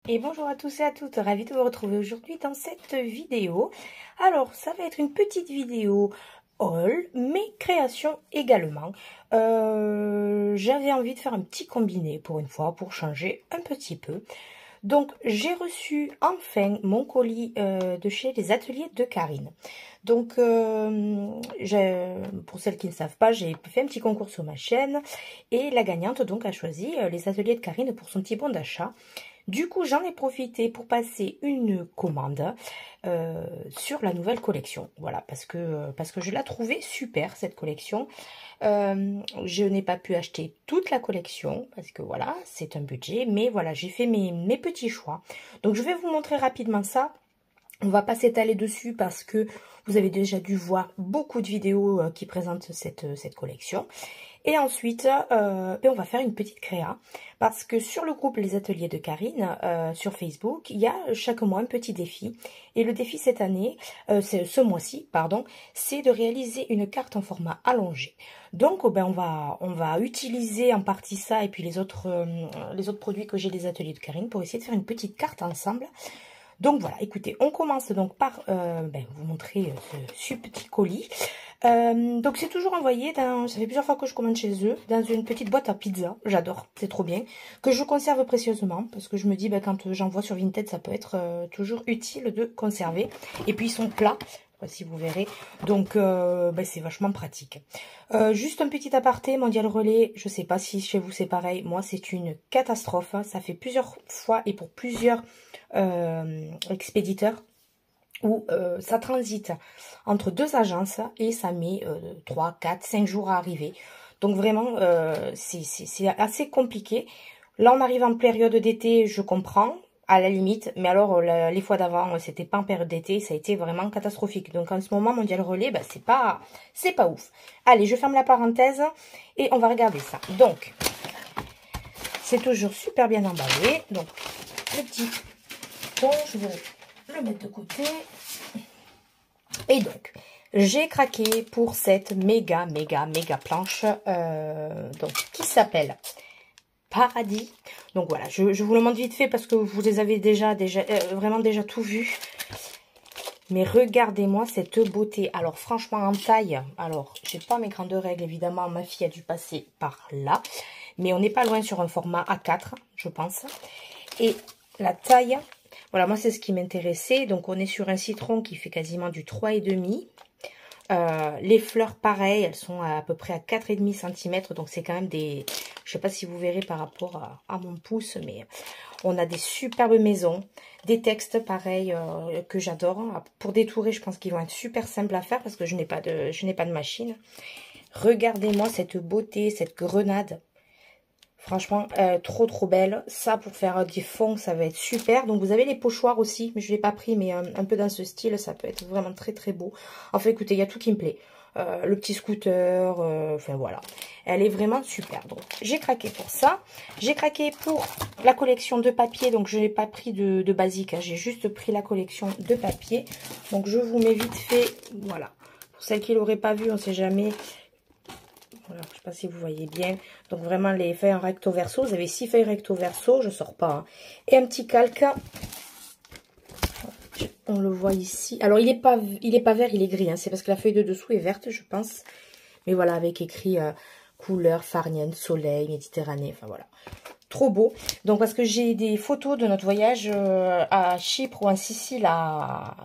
Et bonjour à tous et à toutes, ravie de vous retrouver aujourd'hui dans cette vidéo. Alors, ça va être une petite vidéo haul, mais création également. J'avais envie de faire un petit combiné pour une fois, pour changer un petit peu. Donc, j'ai reçu enfin mon colis de chez les ateliers de Karine. Donc, pour celles qui ne savent pas, j'ai fait un petit concours sur ma chaîne et la gagnante donc a choisi les ateliers de Karine pour son petit bon d'achat. Du coup, j'en ai profité pour passer une commande sur la nouvelle collection. Voilà, parce que je la trouvais super, cette collection. Je n'ai pas pu acheter toute la collection, parce que voilà, c'est un budget. Mais voilà, j'ai fait mes petits choix. Donc, je vais vous montrer rapidement ça. On va pas s'étaler dessus parce que vous avez déjà dû voir beaucoup de vidéos qui présentent cette collection. Et ensuite, on va faire une petite créa parce que sur le groupe Les Ateliers de Karine, sur Facebook, il y a chaque mois un petit défi. Et le défi cette année, ce mois-ci, pardon, c'est de réaliser une carte en format allongé. Donc, on va utiliser en partie ça et puis les autres produits que j'ai des Ateliers de Karine pour essayer de faire une petite carte ensemble. Donc voilà, écoutez, on commence donc par vous montrer ce petit colis. Donc c'est toujours envoyé ça fait plusieurs fois que je commande chez eux, dans une petite boîte à pizza, j'adore, c'est trop bien, que je conserve précieusement, parce que je me dis, quand j'envoie sur Vinted, ça peut être toujours utile de conserver. Et puis ils sont plats, si vous verrez, donc c'est vachement pratique. Juste un petit aparté, Mondial Relais, je sais pas si chez vous c'est pareil, moi c'est une catastrophe, hein. Ça fait plusieurs fois et pour plusieurs expéditeurs où ça transite entre deux agences et ça met 3, 4, 5 jours à arriver. Donc vraiment, c'est assez compliqué. Là, on arrive en période d'été, je comprends, à la limite. Mais alors, les fois d'avant, c'était pas en période d'été, ça a été vraiment catastrophique. Donc en ce moment, Mondial Relais, c'est pas ouf. Allez, je ferme la parenthèse et on va regarder ça. Donc, c'est toujours super bien emballé. Donc, le petit... Bon, je vais le mettre de côté. Et donc, j'ai craqué pour cette méga planche donc, qui s'appelle Paradis. Donc voilà, je vous le montre vite fait parce que vous les avez vraiment déjà tout vu. Mais regardez-moi cette beauté. Alors franchement en taille, alors j'ai pas mes grandes règles évidemment, ma fille a dû passer par là. Mais on n'est pas loin sur un format A4, je pense. Et la taille... Voilà, moi, c'est ce qui m'intéressait. Donc, on est sur un citron qui fait quasiment du 3,5. Les fleurs, pareil, elles sont à peu près à 4,5 cm. Donc, c'est quand même des... Je sais pas si vous verrez par rapport à mon pouce, mais on a des superbes maisons. Des textes, pareil, que j'adore. Pour détourer, je pense qu'ils vont être super simples à faire parce que je n'ai pas de machine. Regardez-moi cette beauté, cette grenade. Franchement, trop belle. Ça, pour faire des fonds, ça va être super. Donc, vous avez les pochoirs aussi, mais je ne l'ai pas pris, mais un peu dans ce style, ça peut être vraiment très beau. Enfin, écoutez, il y a tout qui me plaît. Le petit scooter, enfin voilà. Elle est vraiment super. Donc, j'ai craqué pour ça. J'ai craqué pour la collection de papier. Donc, je n'ai pas pris de basique, hein. J'ai juste pris la collection de papier. Donc, je vous mets vite fait, voilà. Pour celles qui ne l'auraient pas vu, on ne sait jamais... Voilà, je ne sais pas si vous voyez bien. Donc vraiment les feuilles en recto verso. Vous avez 6 feuilles recto verso, je ne sors pas. Hein. Et un petit calque. On le voit ici. Alors il n'est pas vert, il est gris. Hein. C'est parce que la feuille de dessous est verte, je pense. Mais voilà, avec écrit couleur farniente, soleil, Méditerranée. Enfin voilà. Trop beau. Donc parce que j'ai des photos de notre voyage à Chypre ou en Sicile,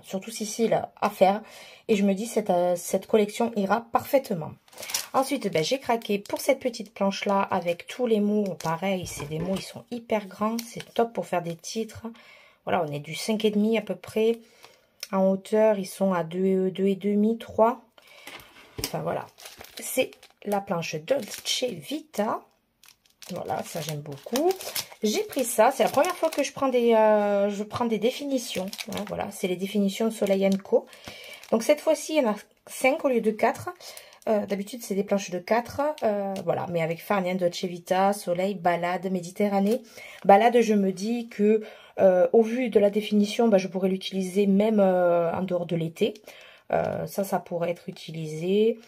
surtout Sicile, à faire. Et je me dis cette collection ira parfaitement. Ensuite, j'ai craqué pour cette petite planche-là avec tous les mots. Pareil, c'est des mots, ils sont hyper grands. C'est top pour faire des titres. Voilà, on est du 5,5 à peu près. En hauteur, ils sont à 2,5, 3. Enfin, voilà. C'est la planche Dolce Vita. Voilà, ça j'aime beaucoup. J'ai pris ça. C'est la première fois que je prends des définitions. Hein, voilà, c'est les définitions Soleil & Co. Donc, cette fois-ci, il y en a 5 au lieu de 4. D'habitude, c'est des planches de 4. Voilà, mais avec farniente, Dolce Vita, Soleil, Balade, Méditerranée. Balade, je me dis que, au vu de la définition, je pourrais l'utiliser même en dehors de l'été. Ça pourrait être utilisé.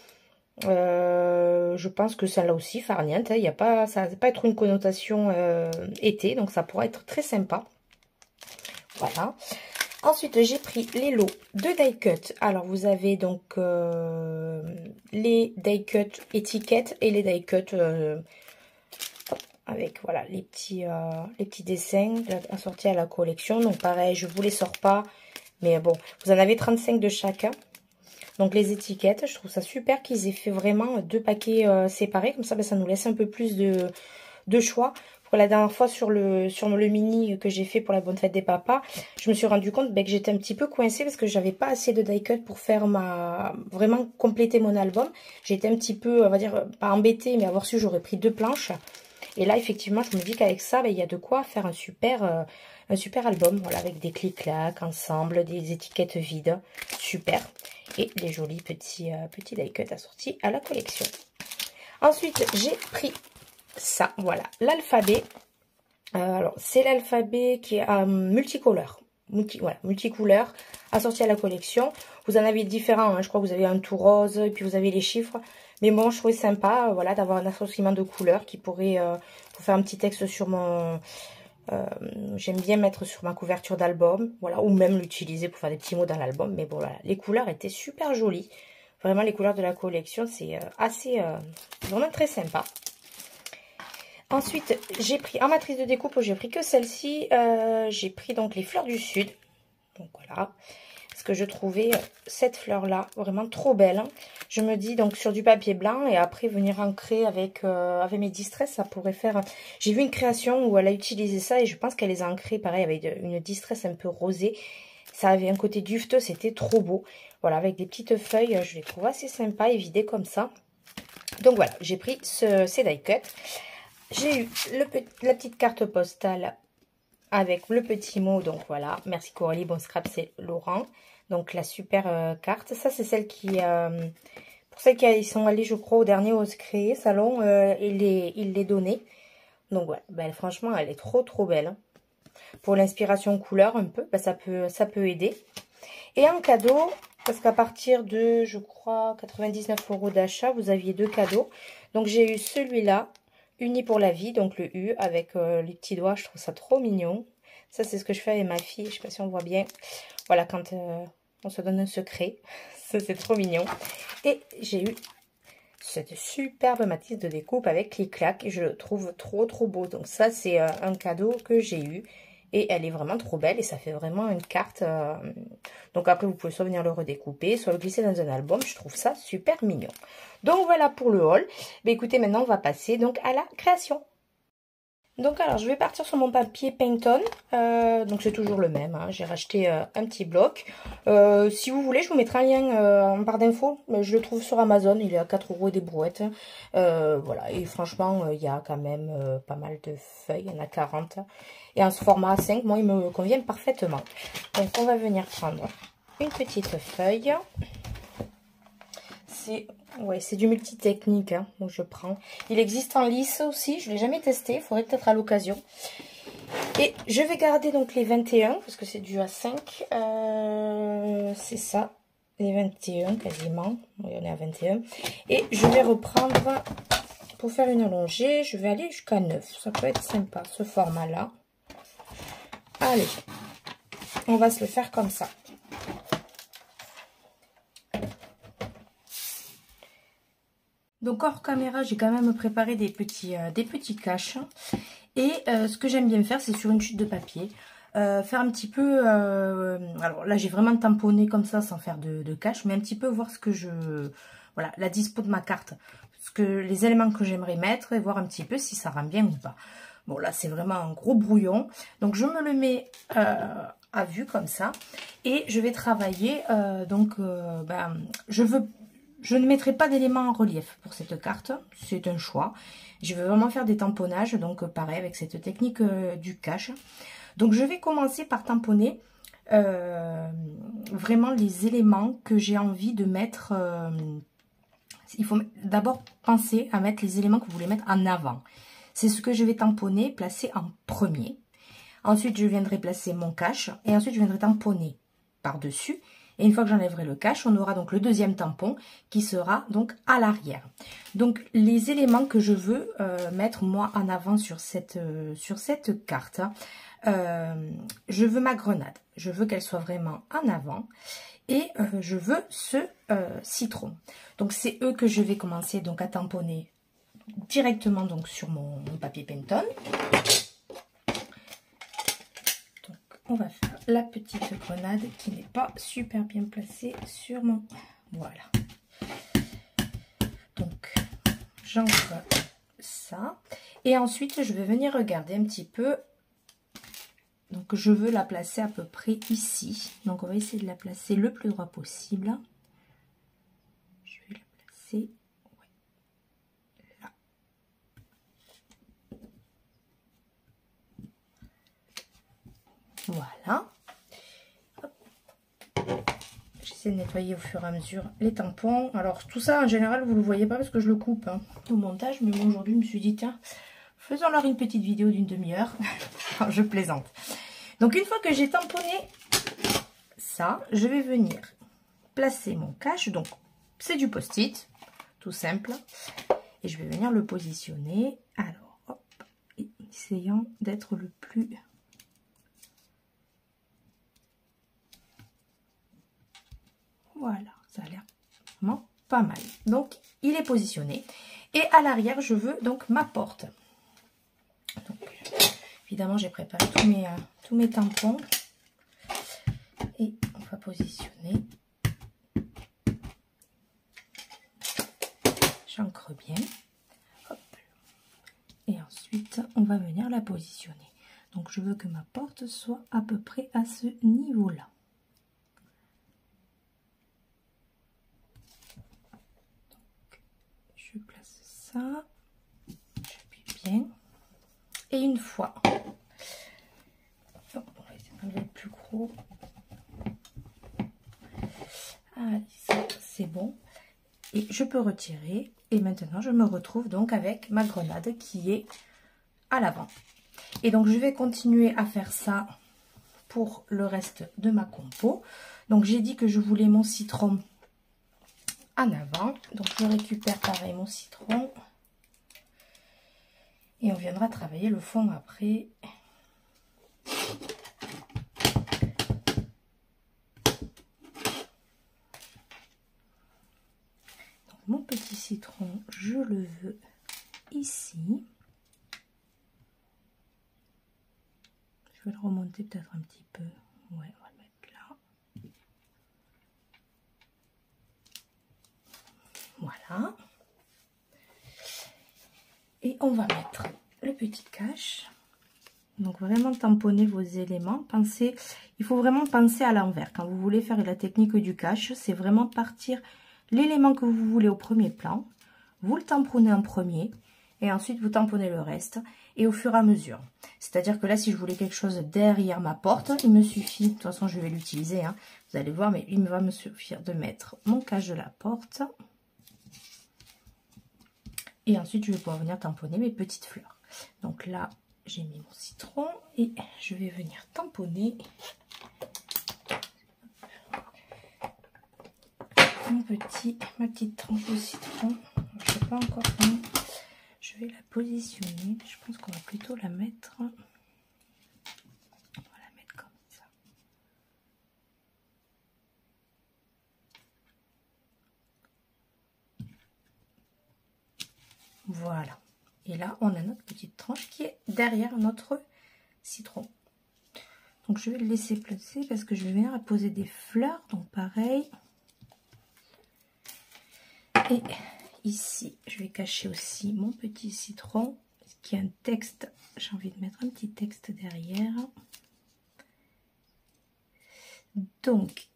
Je pense que celle-là aussi, farniente, hein, ça va pas être une connotation été, donc ça pourrait être très sympa. Voilà. Ensuite, j'ai pris les lots de die cut. Alors, vous avez donc les die cut étiquettes et les die cut avec voilà les petits dessins assortis à la collection. Donc, pareil, je vous les sors pas. Mais bon, vous en avez 35 de chacun. Donc, les étiquettes, je trouve ça super qu'ils aient fait vraiment 2 paquets séparés. Comme ça, ben, ça nous laisse un peu plus de choix. Pour la dernière fois sur le mini que j'ai fait pour la bonne fête des papas, je me suis rendu compte que j'étais un petit peu coincée parce que j'avais pas assez de die cut pour faire vraiment compléter mon album. J'étais un petit peu, on va dire, pas embêtée, mais avoir su, j'aurais pris 2 planches. Et là, effectivement, je me dis qu'avec ça, ben, il y a de quoi faire un super album. Voilà, avec des clics-clacs ensemble, des étiquettes vides. Super. Et des jolis petits die cut assortis à la collection. Ensuite, j'ai pris ça, voilà, l'alphabet. Alors, c'est l'alphabet qui est multicolore. Voilà, multicouleur, assorti à la collection. Vous en avez différents, hein, je crois que vous avez un tout rose, et puis vous avez les chiffres. Mais bon, je trouvais sympa, voilà, d'avoir un assortiment de couleurs qui pourrait, pour faire un petit texte sur mon... j'aime bien mettre sur ma couverture d'album, voilà, ou même l'utiliser pour faire des petits mots dans l'album. Mais bon, voilà, les couleurs étaient super jolies. Vraiment, les couleurs de la collection, c'est vraiment très sympa. Ensuite, j'ai pris en matrice de découpe, j'ai pris que celle-ci. J'ai pris donc les fleurs du sud. Donc voilà. Parce que je trouvais cette fleur-là vraiment trop belle. Je me dis donc sur du papier blanc et après venir ancrer avec mes distress, ça pourrait faire... J'ai vu une création où elle a utilisé ça et je pense qu'elle les a ancrés pareil avec une distress un peu rosée. Ça avait un côté dufteux, c'était trop beau. Voilà, avec des petites feuilles, je les trouve assez sympas et vidées comme ça. Donc voilà, j'ai pris ces die cut. J'ai eu la petite carte postale avec le petit mot. Donc voilà, merci Coralie, bon scrap, c'est Laurent. Donc la super carte. Ça, c'est celle qui... pour celles qui sont allées, je crois, au dernier Ose Créer salon, il les donnait. Donc voilà, ben, franchement, elle est trop belle. Hein. Pour l'inspiration couleur un peu, ben, ça peut aider. Et en cadeau, parce qu'à partir de, je crois, 99 € d'achat, vous aviez 2 cadeaux. Donc j'ai eu celui-là. Uni pour la vie, donc le U avec les petits doigts, je trouve ça trop mignon. Ça, c'est ce que je fais avec ma fille, je sais pas si on voit bien. Voilà, quand on se donne un secret, ça c'est trop mignon. Et j'ai eu cette superbe matisse de découpe avec clic-clac, et je le trouve trop beau. Donc ça, c'est un cadeau que j'ai eu. Et elle est vraiment trop belle et ça fait vraiment une carte. Donc après, vous pouvez soit venir le redécouper, soit le glisser dans un album. Je trouve ça super mignon. Donc voilà pour le haul. Mais écoutez, maintenant, on va passer donc à la création. Donc alors, je vais partir sur mon papier Painton. Donc c'est toujours le même. Hein. J'ai racheté un petit bloc. Si vous voulez, je vous mettrai un lien en barre d'infos. Je le trouve sur Amazon. Il est à 4 € et des brouettes. Voilà. Et franchement, il y a quand même pas mal de feuilles. Il y en a 40. Et en ce format A5, moi, ils me conviennent parfaitement. Donc, on va venir prendre une petite feuille. C'est du multitechnique hein, où je prends. Il existe en lisse aussi. Je ne l'ai jamais testé. Il faudrait peut-être à l'occasion. Et je vais garder donc les 21 parce que c'est du A5. C'est ça. Les 21 quasiment. Oui, on est à 21. Et je vais reprendre pour faire une allongée. Je vais aller jusqu'à 9. Ça peut être sympa ce format-là. Allez, on va se le faire comme ça. Donc hors caméra, j'ai quand même préparé des petits caches. Et ce que j'aime bien faire, c'est sur une chute de papier. Faire un petit peu... alors là, j'ai vraiment tamponné comme ça, sans faire de cache. Mais un petit peu voir ce que je... Voilà, la dispo de ma carte. Les éléments que j'aimerais mettre. Et voir un petit peu si ça rend bien ou pas. Bon, là, c'est vraiment un gros brouillon. Donc, je me le mets à vue comme ça. Et je vais travailler. Je ne mettrai pas d'éléments en relief pour cette carte. C'est un choix. Je vais vraiment faire des tamponnages. Donc, pareil, avec cette technique du cache. Donc, je vais commencer par tamponner vraiment les éléments que j'ai envie de mettre. Il faut d'abord penser à mettre les éléments que vous voulez mettre en avant. C'est ce que je vais tamponner, placer en premier. Ensuite, je viendrai placer mon cache. Et ensuite, je viendrai tamponner par-dessus. Et une fois que j'enlèverai le cache, on aura donc le deuxième tampon qui sera donc à l'arrière. Donc les éléments que je veux mettre moi en avant sur cette carte, je veux ma grenade. Je veux qu'elle soit vraiment en avant. Et je veux ce citron. Donc c'est eux que je vais commencer donc à tamponner directement donc sur mon papier Penton. Donc on va faire la petite grenade qui n'est pas super bien placée sur mon... Voilà. Donc j'encre ça. Et ensuite je vais venir regarder un petit peu. Donc je veux la placer à peu près ici. Donc on va essayer de la placer le plus droit possible. Je vais la placer là. Voilà. J'essaie de nettoyer au fur et à mesure les tampons. Alors tout ça en général vous ne le voyez pas parce que je le coupe au montage. Mais moi aujourd'hui je me suis dit tiens, faisons leur une petite vidéo d'une demi-heure. Je plaisante. Donc une fois que j'ai tamponné ça, je vais venir placer mon cache. Donc c'est du post-it, tout simple. Et je vais venir le positionner. Alors, hop, essayant d'être le plus... Voilà, ça a l'air vraiment pas mal. Donc il est positionné. Et à l'arrière, je veux donc ma porte. Donc, évidemment, j'ai préparé tous mes tampons. Et on va positionner. J'ancre bien. Hop. Et ensuite, on va venir la positionner. Donc, je veux que ma porte soit à peu près à ce niveau-là. Je place ça. J'appuie bien. Et une fois... on va essayer d'enlever le plus gros. Allez, c'est bon. Et je peux retirer. Et maintenant, je me retrouve donc avec ma grenade qui est à l'avant. Et donc, je vais continuer à faire ça pour le reste de ma compo. Donc, j'ai dit que je voulais mon citron en avant. Donc, je récupère pareil mon citron. Et on viendra travailler le fond après. Mon petit citron, je le veux ici. Je vais le remonter peut-être un petit peu. Ouais, on va le mettre là. Voilà. Et on va mettre le petit cache. Donc vraiment tamponner vos éléments. Pensez, il faut vraiment penser à l'envers. Quand vous voulez faire la technique du cache, c'est vraiment partir l'élément que vous voulez au premier plan. Vous le tamponnez en premier. Et ensuite, vous tamponnez le reste. Et au fur et à mesure. C'est-à-dire que là, si je voulais quelque chose derrière ma porte, il me suffit. De toute façon, je vais l'utiliser. Hein, vous allez voir, mais il va me suffire de mettre mon cache de la porte. Et ensuite, je vais pouvoir venir tamponner mes petites fleurs. Donc là, j'ai mis mon citron. Et je vais venir tamponner ma petite tranche de citron. Je ne sais pas encore comment je vais la positionner. Je pense qu'on va plutôt la mettre. On va la mettre comme ça. Voilà. Et là, on a notre petite tranche qui est derrière notre citron. Donc, je vais le laisser placer parce que je vais venir poser des fleurs. Donc, pareil. Et ici, je vais cacher aussi mon petit citron. Qui a un texte. J'ai envie de mettre un petit texte derrière. Donc,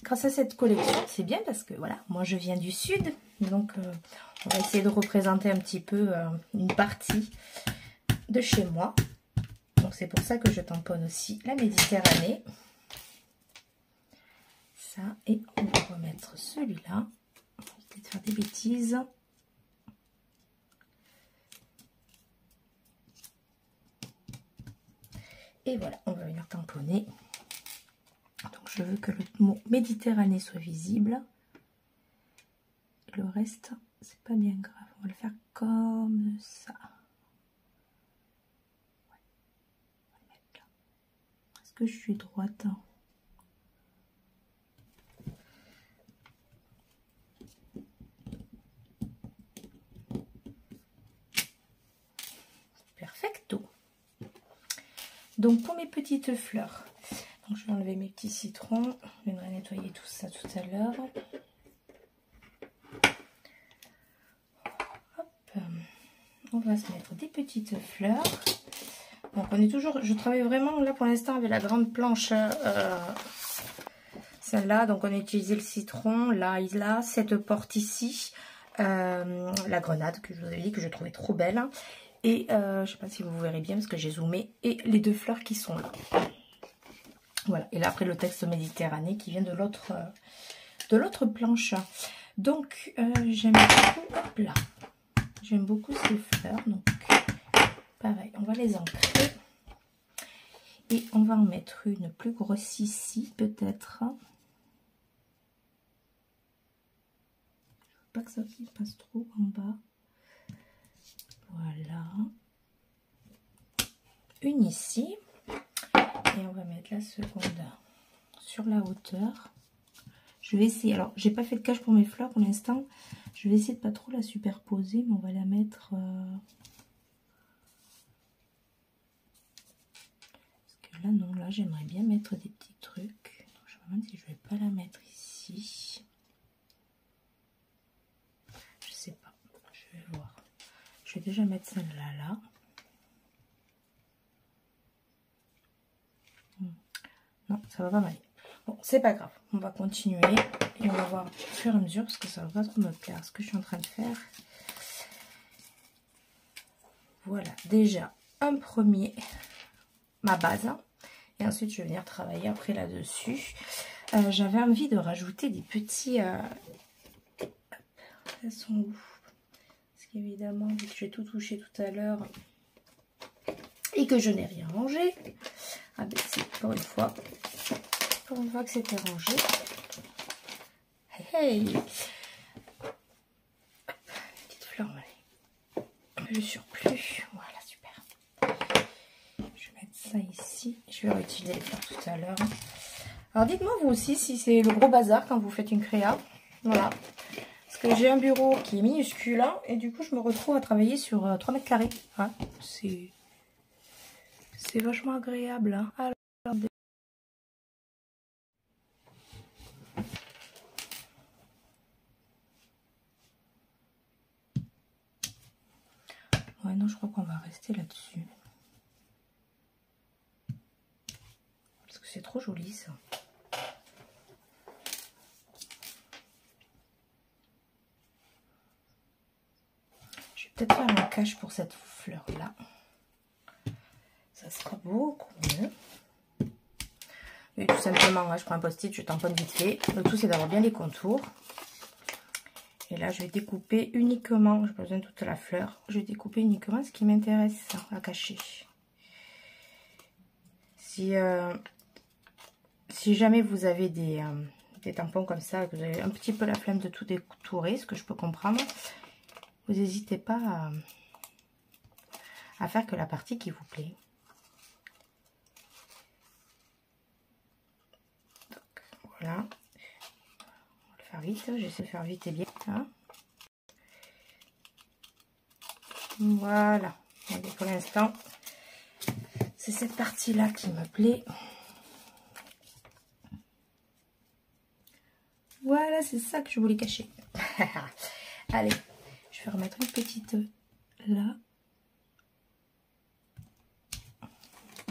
grâce à cette collection, c'est bien parce que voilà, moi je viens du sud. Donc, on va essayer de représenter un petit peu une partie de chez moi. Donc, c'est pour ça que je tamponne aussi la Méditerranée. Ça, et on va remettre celui-là. On va éviter de faire des bêtises. Et voilà, on va venir tamponner. Donc, je veux que le mot Méditerranée soit visible. Le reste, c'est pas bien grave. On va le faire comme ça. Est-ce que je suis droite? Perfecto. Donc pour mes petites fleurs, donc je vais enlever mes petits citrons. Je viendrai nettoyer tout ça tout à l'heure. On va se mettre des petites fleurs. Donc on est toujours, je travaille vraiment là pour l'instant avec la grande planche, celle-là. Donc on a utilisé le citron, l'ail là, cette porte ici, la grenade que je vous avais dit que je trouvais trop belle. Et je sais pas si vous verrez bien parce que j'ai zoomé. Et les deux fleurs qui sont là. Voilà. Et là après le texte Méditerranée qui vient de l'autre planche. Donc j'aime beaucoup. Hop là. J'aime beaucoup ces fleurs. Donc pareil, on va les ancrer. Et on va en mettre une plus grosse ici peut-être. Je veux pas que ça passe trop en bas. Voilà. Une ici. Et on va mettre la seconde sur la hauteur. Je vais essayer. Alors, j'ai pas fait de cache pour mes fleurs pour l'instant. Je vais essayer de pas trop la superposer, mais on va la mettre. Parce que là, non, là, j'aimerais bien mettre des petits trucs. Donc, je me demande si je vais pas la mettre ici. Je sais pas. Je vais voir. Je vais déjà mettre celle-là là. Non, ça va pas mal. Bon, c'est pas grave. On va continuer et on va voir au fur et à mesure parce que ça va pas trop me plaire ce que je suis en train de faire. Voilà, déjà un premier, ma base. Et ensuite, je vais venir travailler après là-dessus. J'avais envie de rajouter des petits... Elles sont où? Parce qu'évidemment, vu que j'ai tout touché tout à l'heure et que je n'ai rien rangé. Ah ben si, pour une fois que c'était rangé. Hey, hey. Petite fleur, le surplus. Voilà, super. Je vais mettre ça ici. Je vais réutiliser les fleurs tout à l'heure. Alors dites-moi vous aussi si c'est le gros bazar quand vous faites une créa. Voilà. Parce que j'ai un bureau qui est minuscule hein, et du coup je me retrouve à travailler sur 3 mètres carrés. Hein, c'est vachement agréable. Hein. Alors, ouais, non, je crois qu'on va rester là-dessus. Parce que c'est trop joli, ça. Je vais peut-être faire un cache pour cette fleur-là. Ça sera beaucoup mieux. Et tout simplement, là, je prends un post-it, je tamponne vite fait. Le tout, c'est d'avoir bien les contours. Et là, je vais découper uniquement, je n'ai pas besoin de toute la fleur, je vais découper uniquement ce qui m'intéresse à cacher. Si jamais vous avez des tampons comme ça, que vous avez un petit peu la flemme de tout détourer, ce que je peux comprendre, vous n'hésitez pas à faire que la partie qui vous plaît. Donc, voilà. Faire vite, j'essaie de faire vite et bien. Hein. Voilà. Et pour l'instant, c'est cette partie-là qui me plaît. Voilà, c'est ça que je voulais cacher. Allez, je vais remettre une petite là.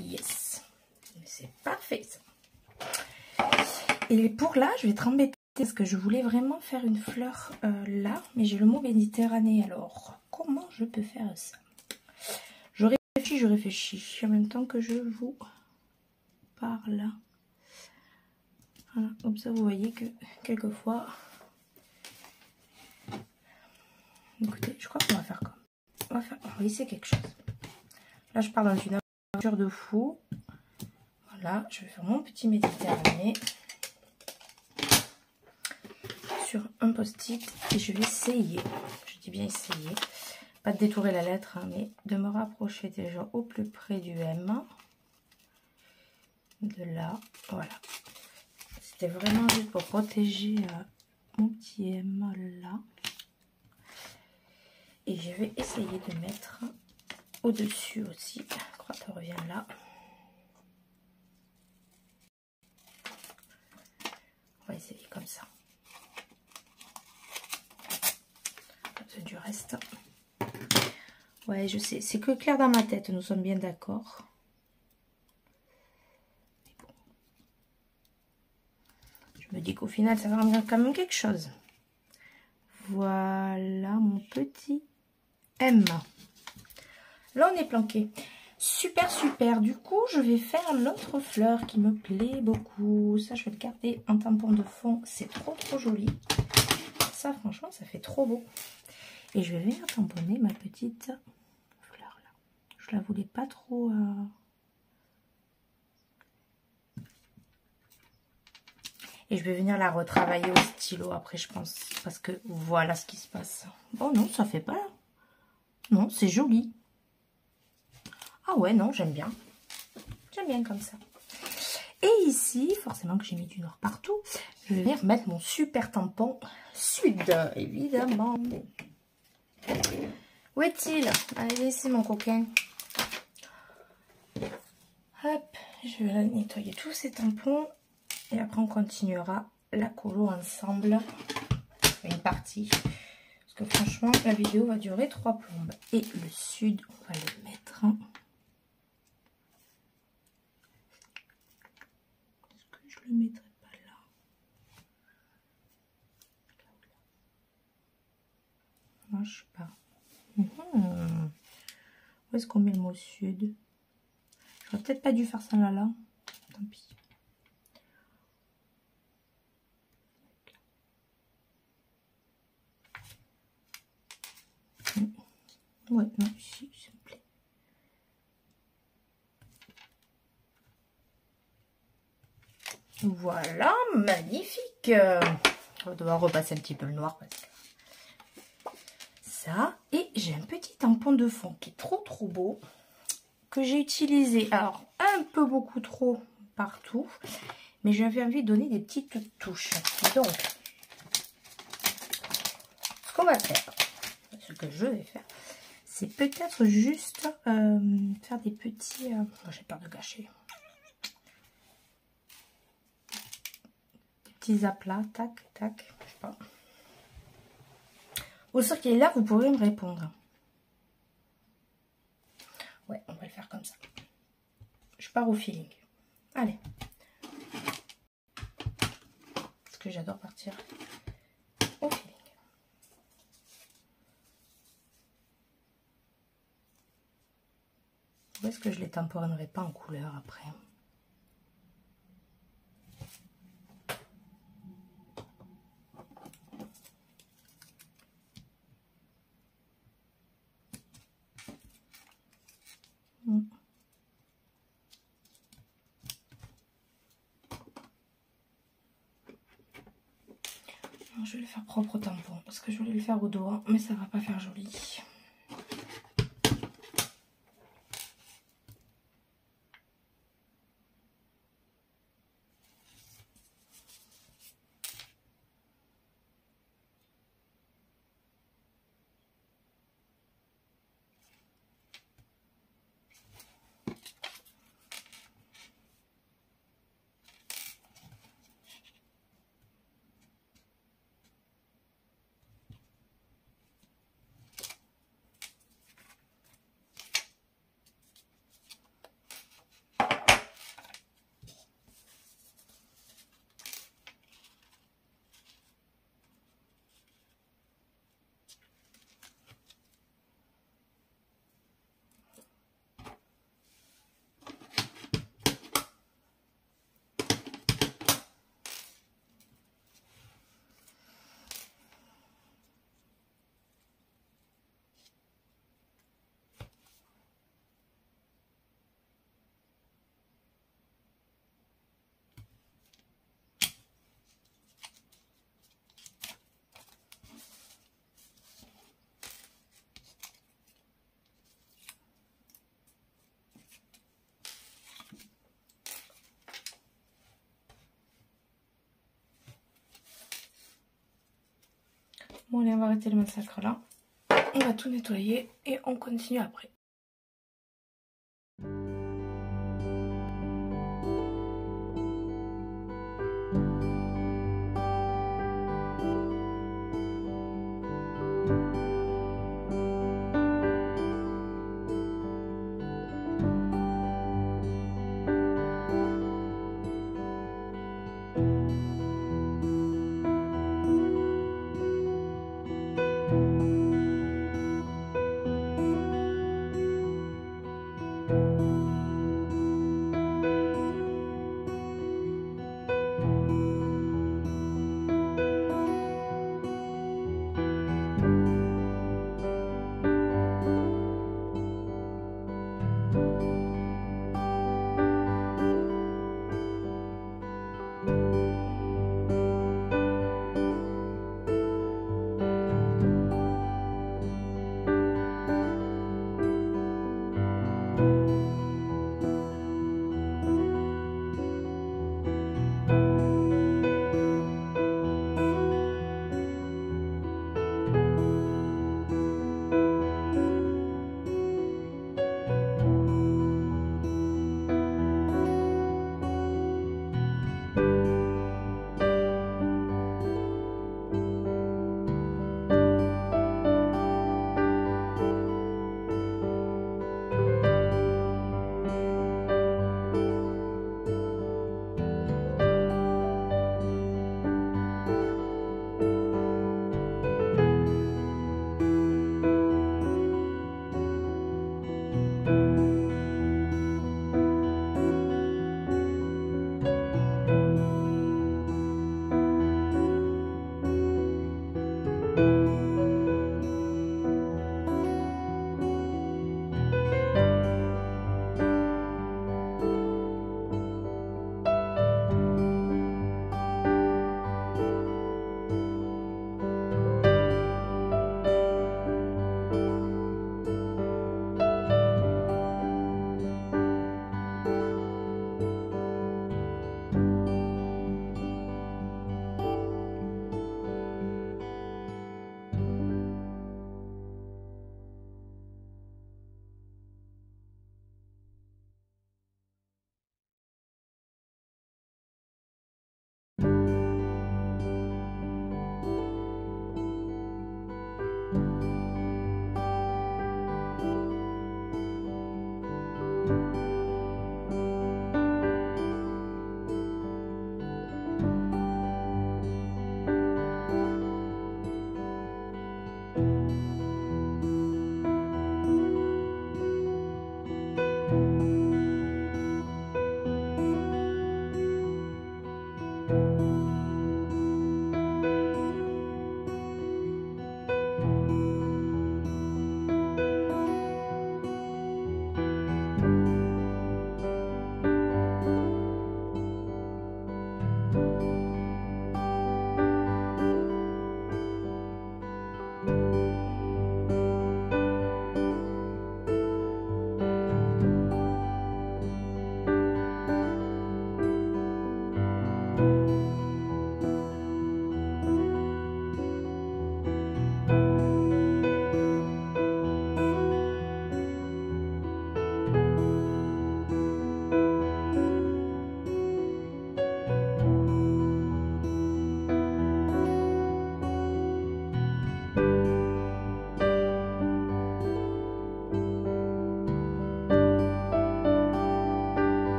Yes. C'est parfait ça. Et pour là, je vais être embêtée. Parce que je voulais vraiment faire une fleur là, mais j'ai le mot Méditerranée. Alors, comment je peux faire ça? Je réfléchis en même temps que je vous parle. Voilà, comme ça vous voyez que quelquefois... Écoutez, je crois qu'on va faire comme... On va essayer quelque chose. Là, je pars dans une aventure de fou. Voilà, je vais faire mon petit Méditerranée. sur un post-it et je vais essayer, je dis bien essayer, pas de détourer la lettre, hein, mais de me rapprocher déjà au plus près du M. De là, voilà. C'était vraiment juste pour protéger mon petit M là. Et je vais essayer de mettre au-dessus aussi. Je crois qu'elle revient là. On va essayer comme ça. Du reste. Ouais, je sais, c'est que clair dans ma tête, nous sommes bien d'accord. Bon. Je me dis qu'au final, ça va rendre quand même quelque chose. Voilà mon petit M. Là, on est planqué. Super, super. Du coup, je vais faire l'autre fleur qui me plaît beaucoup. Ça, je vais le garder en tampon de fond. C'est trop, trop joli. Ça, franchement, ça fait trop beau. Et je vais venir tamponner ma petite fleur là. Je la voulais pas trop... Et je vais venir la retravailler au stylo après, je pense. Parce que voilà ce qui se passe. Oh non, ça fait pas là. Non, c'est joli. Ah ouais, non, j'aime bien. J'aime bien comme ça. Et ici, forcément que j'ai mis du noir partout, je vais venir mettre mon super tampon sud, évidemment. Où est-il? Allez, ici mon coquin. Hop, je vais nettoyer tous ces tampons. Et après, on continuera la colo ensemble. Une partie. Parce que franchement, la vidéo va durer 3 plombes. Et le sud, on va le mettre. Est-ce que je le mettrai pas là? Moi, je sais pas. Où est-ce qu'on met le mot sud? J'aurais peut-être pas dû faire ça là. Tant pis. Ouais, non, ici, s'il vous plaît. Voilà, magnifique. On va devoir repasser un petit peu le noir parce que ça. Et j'ai un petit tampon de fond qui est trop trop beau, que j'ai utilisé, alors un peu beaucoup trop partout, mais j'avais envie de donner des petites touches. Donc, ce qu'on va faire, ce que je vais faire, c'est peut-être juste faire des petits... j'ai peur de gâcher. Des petits aplats, tac, tac, je sais pas. Au sort qu'il est là, vous pourrez me répondre. Ouais, on va le faire comme ça. Je pars au feeling. Allez. Parce que j'adore partir au feeling. Où est-ce que je les tamponnerai pas en couleur après? Je vais le faire propre au tampon parce que je voulais le faire au doigt, mais ça va pas faire joli. Bon, allez, on va arrêter le massacre là. On va tout nettoyer et on continue après.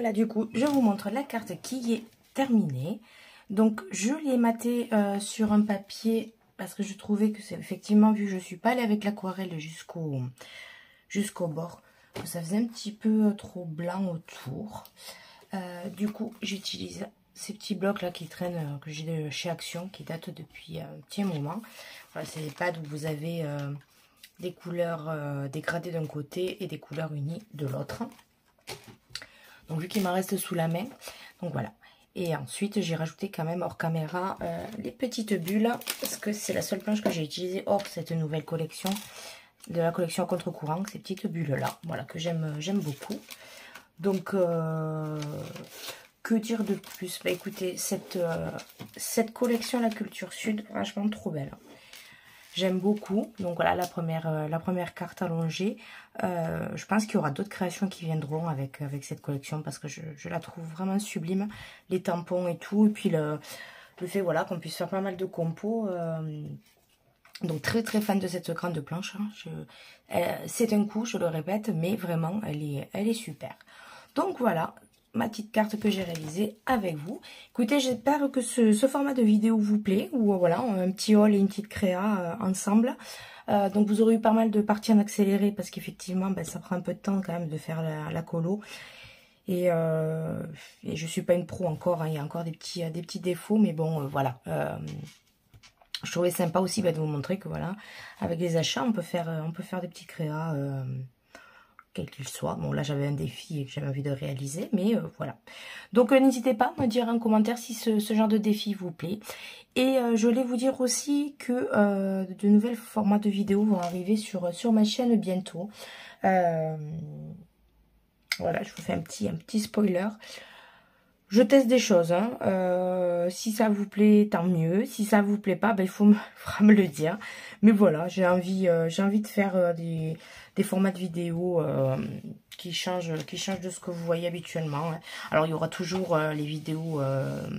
voilà, du coup, je vous montre la carte qui est terminée. Donc, je l'ai matée sur un papier parce que je trouvais que c'est effectivement, vu que je ne suis pas allée avec l'aquarelle jusqu'au bord, que ça faisait un petit peu trop blanc autour. Du coup, j'utilise ces petits blocs là qui traînent, que j'ai de chez Action, qui datent depuis un petit moment. Voilà, c'est des pads où vous avez des couleurs dégradées d'un côté et des couleurs unies de l'autre. Donc vu qu'il m'en reste sous la main, donc voilà. Et ensuite j'ai rajouté quand même hors caméra les petites bulles, parce que c'est la seule planche que j'ai utilisée hors cette nouvelle collection, de la collection à contre-courant, ces petites bulles là, voilà, que j'aime beaucoup. Donc que dire de plus? Bah écoutez, cette collection La Culture Sud, franchement trop belle. J'aime beaucoup. Donc voilà la première carte allongée. Je pense qu'il y aura d'autres créations qui viendront avec cette collection parce que je la trouve vraiment sublime. Les tampons et tout. Et puis le fait voilà, qu'on puisse faire pas mal de compos. Donc très très fan de cette grande planche. Hein. C'est un coup, je le répète, mais vraiment elle est super. Donc voilà ma petite carte que j'ai réalisée avec vous. Écoutez, j'espère que ce format de vidéo vous plaît, ou voilà, un petit haul et une petite créa ensemble. Donc vous aurez eu pas mal de parties en accéléré, parce qu'effectivement, ben, ça prend un peu de temps quand même de faire la colo. Et je suis pas une pro encore, hein, il y a encore des petits défauts, mais bon, voilà. Je trouvais sympa aussi de vous montrer que voilà, avec les achats, on peut faire des petits créas, quel qu'il soit. Bon, là, j'avais un défi que j'avais envie de réaliser, mais voilà. Donc, n'hésitez pas à me dire en commentaire si ce genre de défi vous plaît. Et je voulais vous dire aussi que de nouvelles formats de vidéos vont arriver sur ma chaîne bientôt. Voilà, je vous fais un petit spoiler. Je teste des choses, hein. Si ça vous plaît, tant mieux. Si ça vous plaît pas, ben, il faudra me le dire. Mais voilà, j'ai envie de faire des formats de vidéos qui changent de ce que vous voyez habituellement. Hein. Alors, il y aura toujours les vidéos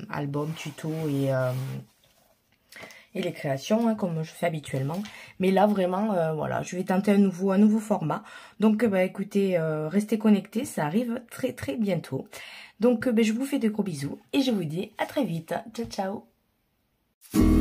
albums, tutos et les créations, hein, comme je fais habituellement. Mais là, vraiment, voilà, je vais tenter un nouveau format. Donc, bah, écoutez, restez connectés, ça arrive très très bientôt. Donc, je vous fais de gros bisous et je vous dis à très vite. Ciao, ciao!